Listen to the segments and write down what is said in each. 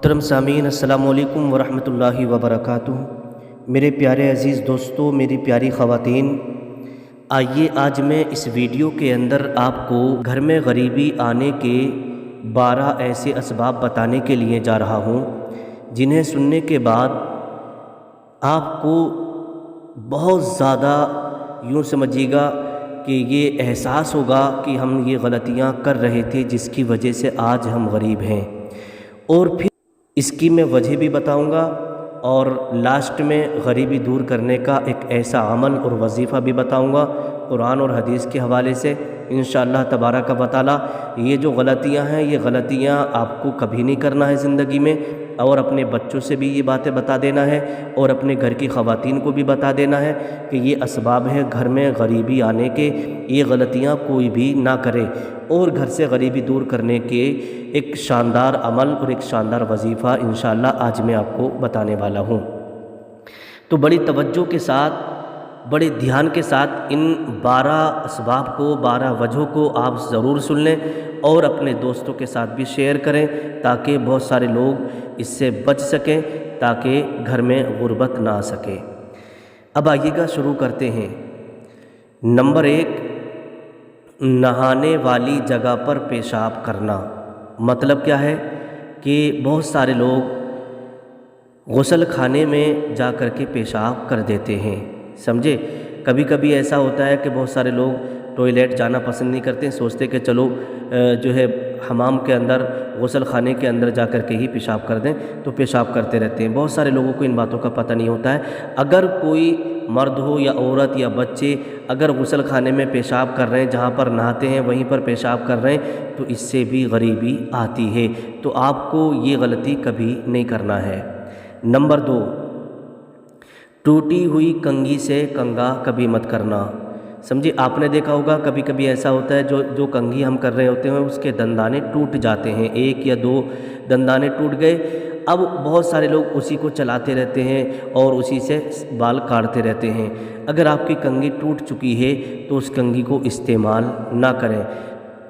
محترم سامعین، السلام علیکم ورحمۃ اللہ وبرکاتہ۔ میرے پیارے عزیز دوستو، میری پیاری خواتین، آئیے آج میں اس ویڈیو کے اندر آپ کو گھر میں غریبی آنے کے 12 ایسے اسباب بتانے کے لیے جا رہا ہوں جنہیں سننے کے بعد آپ کو بہت زیادہ یوں سمجھیے گا کہ یہ احساس ہوگا کہ ہم یہ غلطیاں کر رہے تھے جس کی وجہ سے آج ہم غریب ہیں، اور پھر اس کی میں وجہ بھی بتاؤں گا، اور لاسٹ میں غریبی دور کرنے کا ایک ایسا عمل اور وظیفہ بھی بتاؤں گا قرآن اور حدیث کے حوالے سے انشاءاللہ تبارک و تعالی۔ یہ جو غلطیاں ہیں، یہ غلطیاں آپ کو کبھی نہیں کرنا ہے زندگی میں، اور اپنے بچوں سے بھی یہ باتیں بتا دینا ہے، اور اپنے گھر کی خواتین کو بھی بتا دینا ہے کہ یہ اسباب ہیں گھر میں غریبی آنے کے، یہ غلطیاں کوئی بھی نہ کرے، اور گھر سے غریبی دور کرنے کے ایک شاندار عمل اور ایک شاندار وظیفہ انشاءاللہ آج میں آپ کو بتانے والا ہوں۔ تو بڑی توجہ کے ساتھ، بڑے دھیان کے ساتھ ان 12 اسباب کو، 12 وجہوں کو آپ ضرور سن لیں، اور اپنے دوستوں کے ساتھ بھی شیئر کریں تاکہ بہت سارے لوگ اس سے بچ سکیں، تاکہ گھر میں غربت نہ آ سکے۔ اب آئیے گا شروع کرتے ہیں۔ نمبر 1، نہانے والی جگہ پر پیشاب کرنا۔ مطلب کیا ہے کہ بہت سارے لوگ غسل خانے میں جا کر کے پیشاب کر دیتے ہیں، سمجھے۔ کبھی کبھی ایسا ہوتا ہے کہ بہت سارے لوگ ٹوائلٹ جانا پسند نہیں کرتے، سوچتے کہ چلو جو ہے حمام کے اندر، غسل خانے کے اندر جا کر کے ہی پیشاب کر دیں، تو پیشاب کرتے رہتے ہیں۔ بہت سارے لوگوں کو ان باتوں کا پتہ نہیں ہوتا ہے۔ اگر کوئی مرد ہو یا عورت یا بچے اگر غسل خانے میں پیشاب کر رہے ہیں، جہاں پر نہاتے ہیں وہیں پر پیشاب کر رہے ہیں، تو اس سے بھی غریبی آتی ہے، تو آپ کو یہ غلطی کبھی نہیں کرنا ہے۔ نمبر 2، ٹوٹی ہوئی کنگھی سے کنگھا کبھی مت کرنا۔ سمجھے، آپ نے دیکھا ہوگا کبھی کبھی ایسا ہوتا ہے جو کنگھی ہم کر رہے ہوتے ہیں اس کے دندانے ٹوٹ جاتے ہیں، 1 یا 2 دندانے ٹوٹ گئے، اب بہت سارے لوگ اسی کو چلاتے رہتے ہیں اور اسی سے بال کاٹتے رہتے ہیں۔ اگر آپ کی کنگھی ٹوٹ چکی ہے تو اس کنگھی کو استعمال نہ کریں۔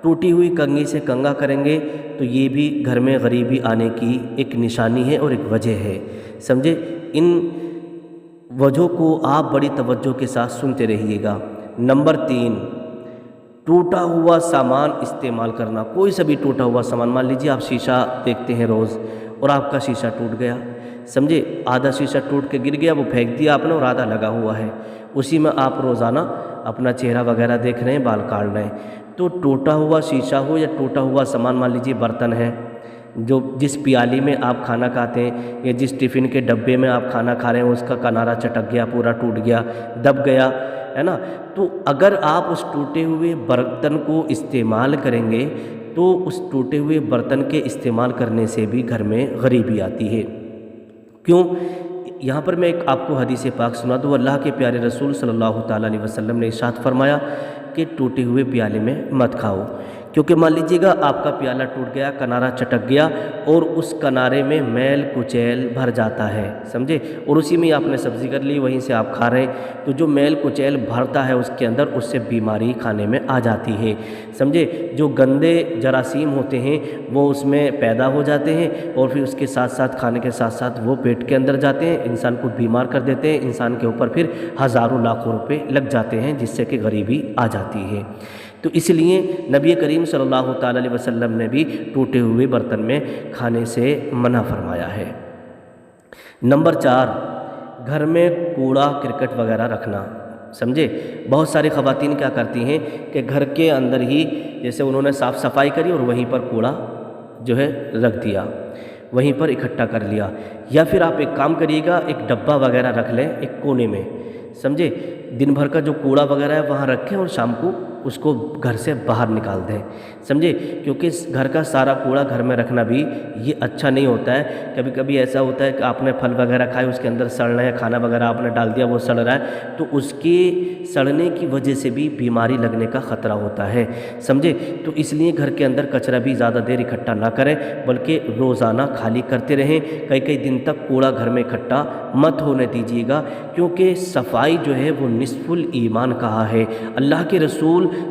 ٹوٹی ہوئی کنگھی سے کنگھا کریں گے تو یہ بھی گھر میں غریبی آنے کی ایک نشانی ہے اور ایک وجہ ہے، سمجھے۔ ان وجہوں کو آپ بڑی توجہ کے ساتھ سنتے رہیے گا۔ نمبر 3، ٹوٹا ہوا سامان استعمال کرنا۔ کوئی سا بھی ٹوٹا ہوا سامان، مان لیجیے آپ شیشہ دیکھتے ہیں روز اور آپ کا شیشہ ٹوٹ گیا، سمجھے، آدھا شیشہ ٹوٹ کے گر گیا، وہ پھینک دیا آپ نے اور آدھا لگا ہوا ہے، اسی میں آپ روزانہ اپنا چہرہ وغیرہ دیکھ رہے ہیں، بال کاٹ رہے ہیں، تو ٹوٹا ہوا شیشہ ہو یا ٹوٹا ہوا سامان، مان لیجیے برتن ہے، جس پیالی میں آپ کھانا کھاتے ہیں یا جس ٹفن کے ڈبے میں آپ کھانا کھا رہے ہیں اس کا کنارہ چٹک گیا، پورا ٹوٹ گیا، دب گیا ہے نا، تو اگر آپ اس ٹوٹے ہوئے برتن کو استعمال کریں گے تو اس ٹوٹے ہوئے برتن کے استعمال کرنے سے بھی گھر میں غریبی آتی ہے۔ کیوں؟ یہاں پر میں ایک آپ کو حدیث پاک سنا دوں۔ اللہ کے پیارے رسول صلی اللہ تعالیٰ علیہ وسلم نے ارشاد فرمایا کہ ٹوٹے ہوئے پیالے میں مت کھاؤ، کیونکہ مان لیجیے گا آپ کا پیالہ ٹوٹ گیا، کنارہ چٹک گیا اور اس کنارے میں میل کچیل بھر جاتا ہے، سمجھے، اور اسی میں آپ نے سبزی کر لی، وہیں سے آپ کھا رہے ہیں، تو جو میل کچیل بھرتا ہے اس کے اندر، اس سے بیماری کھانے میں آ جاتی ہے، سمجھے۔ جو گندے جراثیم ہوتے ہیں وہ اس میں پیدا ہو جاتے ہیں اور پھر اس کے ساتھ ساتھ، کھانے کے ساتھ ساتھ وہ پیٹ کے اندر جاتے ہیں، انسان کو بیمار کر دیتے ہیں، انسان کے اوپر پھر ہزاروں لاکھوں روپے لگ جاتے ہیں، جس سے کہ غریبی آ جاتی ہے۔ تو اس لیے نبی کریم صلی اللہ تعالیٰ علیہ وسلم نے بھی ٹوٹے ہوئے برتن میں کھانے سے منع فرمایا ہے۔ نمبر 4، گھر میں کوڑا کرکٹ وغیرہ رکھنا، سمجھے۔ بہت ساری خواتین کیا کرتی ہیں کہ گھر کے اندر ہی جیسے انہوں نے صاف صفائی کری اور وہیں پر کوڑا جو ہے رکھ دیا، وہیں پر اکٹھا کر لیا، یا پھر آپ ایک کام کریے گا، ایک ڈبہ وغیرہ رکھ لیں ایک کونے میں، سمجھے، دن بھر کا جو کوڑا وغیرہ ہے وہاں رکھیں اور شام کو اس کو گھر سے باہر نکال دیں، سمجھے، کیونکہ گھر کا سارا کوڑا گھر میں رکھنا بھی یہ اچھا نہیں ہوتا ہے۔ کبھی کبھی ایسا ہوتا ہے کہ آپ نے پھل وغیرہ کھائے، اس کے اندر سڑ رہے ہیں، کھانا وغیرہ آپ نے ڈال دیا وہ سڑ رہا ہے، تو اس کے سڑنے کی وجہ سے بھی بیماری لگنے کا خطرہ ہوتا ہے، سمجھے۔ تو اس لیے گھر کے اندر کچرا بھی زیادہ دیر اکٹھا نہ کریں، بلکہ روزانہ خالی کرتے رہیں، کئی دن تک کوڑا گھر میں اکٹھا مت ہونے دیجیے گا، کیونکہ صفائی جو ہے وہ نصف الایمان کہا ہے۔ اللہ کے رسول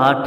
8,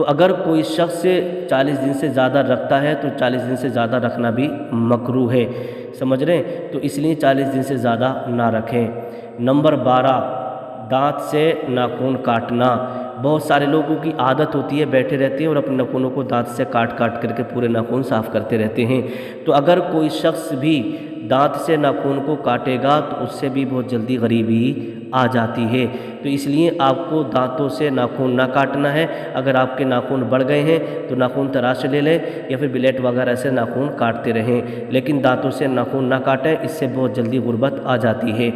تو اگر کوئی شخص 40 دن سے زیادہ رکھتا ہے تو 40 دن سے زیادہ رکھنا بھی مکروہ ہے، سمجھ رہے ہیں؟ تو اس لیے 40 دن سے زیادہ نہ رکھیں۔ نمبر 12، دانت سے ناخن کاٹنا۔ بہت سارے لوگوں کی عادت ہوتی ہے، بیٹھے رہتے ہیں اور اپنے ناخنوں کو دانت سے کاٹ کاٹ کر کے پورے ناخن صاف کرتے رہتے ہیں۔ تو اگر کوئی شخص بھی دانت سے ناخن کو کاٹے گا تو اس سے بھی بہت جلدی غریبی آ جاتی ہے، تو اس لیے آپ کو دانتوں سے ناخن نہ کاٹنا ہے۔ اگر آپ کے ناخن بڑھ گئے ہیں تو ناخن تراش لے لیں یا پھر بلیٹ وغیرہ سے ناخن کاٹتے رہیں، لیکن دانتوں سے ناخن نہ کاٹیں، اس سے بہت جلدی غربت آ جاتی ہے۔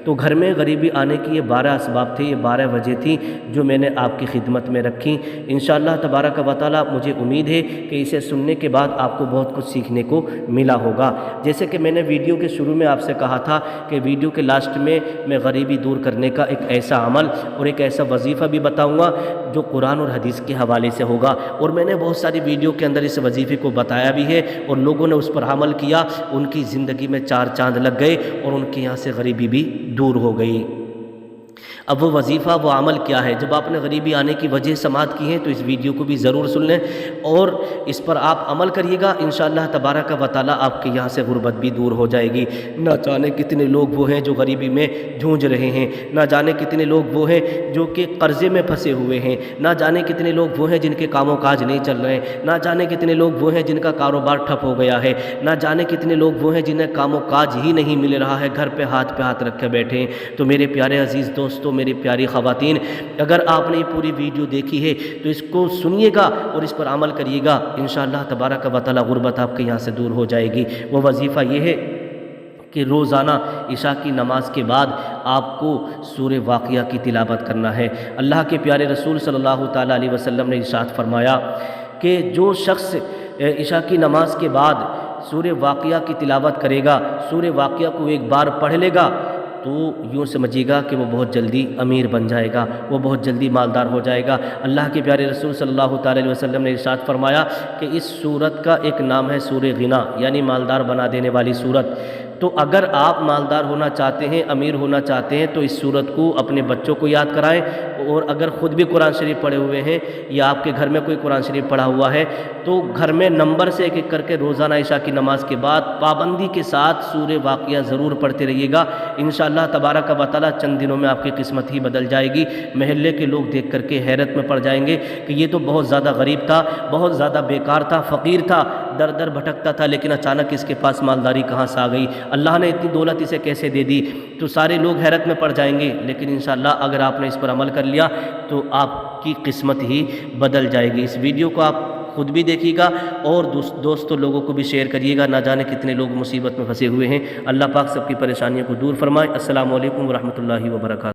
تو گھر میں غریبی آنے کی یہ 12 اسباب تھے، یہ 12 وجہ تھی جو میں نے آپ کی خدمت میں رکھی۔ انشاءاللہ تبارک و تعالیٰ مجھے امید ہے کہ اسے سننے کے بعد آپ کو بہت کچھ سیکھنے کو ملا ہوگا۔ جیسے کہ میں نے ویڈیو کے شروع میں آپ سے کہا تھا کہ ویڈیو کے لاسٹ میں غریبی دور کرنے کا ایک ایسا عمل اور ایک ایسا وظیفہ بھی بتاؤں گا جو قرآن اور حدیث کے حوالے سے ہوگا، اور میں نے بہت ساری ویڈیو کے اندر اس وظیفے کو بتایا بھی ہے اور لوگوں نے اس پر عمل کیا، ان کی زندگی میں 4 چاند لگ گئے اور ان کے یہاں سے غریبی بھی دور ہو گئی۔ اب وہ وظیفہ، وہ عمل کیا ہے؟ جب آپ نے غریبی آنے کی وجہ سماعت کی ہیں تو اس ویڈیو کو بھی ضرور سن لیں اور اس پر آپ عمل کریے گا، انشاءاللہ تبارک و تعالیٰ آپ کے یہاں سے غربت بھی دور ہو جائے گی۔ نہ جانے کتنے لوگ وہ ہیں جو غریبی میں جھونج رہے ہیں، نہ جانے کتنے لوگ وہ ہیں جو کہ قرضے میں پھنسے ہوئے ہیں، نہ جانے کتنے لوگ وہ ہیں جن کے کام و کاج نہیں چل رہے ہیں، نہ جانے کتنے لوگ وہ ہیں جن کا کاروبار ٹھپ ہو گیا ہے، نہ جانے کتنے لوگ وہ ہیں جنہیں کام و کاج ہی نہیں مل رہا ہے، گھر پہ ہاتھ رکھے بیٹھے ہیں۔ تو میرے پیارے عزیز دوستو، میری پیاری خواتین، اگر آپ نے یہ پوری ویڈیو دیکھی ہے تو اس کو سنیے گا اور اس پر عمل کریے گا، انشاءاللہ تبارک و تعالیٰ غربت آپ کے یہاں سے دور ہو جائے گی۔ وہ وظیفہ یہ ہے کہ روزانہ عشاء کی نماز کے بعد آپ کو سورہ واقعہ کی تلاوت کرنا ہے۔ اللہ کے پیارے رسول صلی اللہ تعالیٰ علیہ وسلم نے ارشاد فرمایا کہ جو شخص عشاء کی نماز کے بعد سورہ واقعہ کی تلاوت کرے گا، سورہ واقعہ کو ایک بار پڑھ لے گا، تو یوں سمجھیے گا کہ وہ بہت جلدی امیر بن جائے گا، وہ بہت جلدی مالدار ہو جائے گا۔ اللہ کے پیارے رسول صلی اللہ تعالیٰ علیہ وسلم نے ارشاد فرمایا کہ اس سورت کا ایک نام ہے سورہ غنا، یعنی مالدار بنا دینے والی سورت۔ تو اگر آپ مالدار ہونا چاہتے ہیں، امیر ہونا چاہتے ہیں، تو اس سورت کو اپنے بچوں کو یاد کرائیں، اور اگر خود بھی قرآن شریف پڑھے ہوئے ہیں یا آپ کے گھر میں کوئی قرآن شریف پڑھا ہوا ہے تو گھر میں نمبر سے ایک ایک کر کے روزانہ عشاء کی نماز کے بعد پابندی کے ساتھ سورہ واقعہ ضرور پڑھتے رہیے گا۔ انشاءاللہ تبارک و تعالیٰ چند دنوں میں آپ کی قسمت ہی بدل جائے گی۔ محلے کے لوگ دیکھ کر کے حیرت میں پڑ جائیں گے کہ یہ تو بہت زیادہ غریب تھا، بہت زیادہ بیکار تھا، فقیر تھا، در در بھٹکتا تھا، لیکن اچانک اس کے پاس مالداری کہاں سے آ گئی، اللہ نے اتنی دولت اسے کیسے دے دی؟ تو سارے لوگ حیرت میں پڑ جائیں گے، لیکن انشاءاللہ اگر آپ نے اس پر عمل کر لیا تو آپ کی قسمت ہی بدل جائے گی۔ اس ویڈیو کو آپ خود بھی دیکھیے گا اور دوستوں لوگوں کو بھی شیئر کریے گا، نہ جانے کتنے لوگ مصیبت میں پھنسے ہوئے ہیں۔ اللہ پاک سب کی پریشانیوں کو دور فرمائے۔ السلام علیکم ورحمۃ اللہ وبرکاتہ۔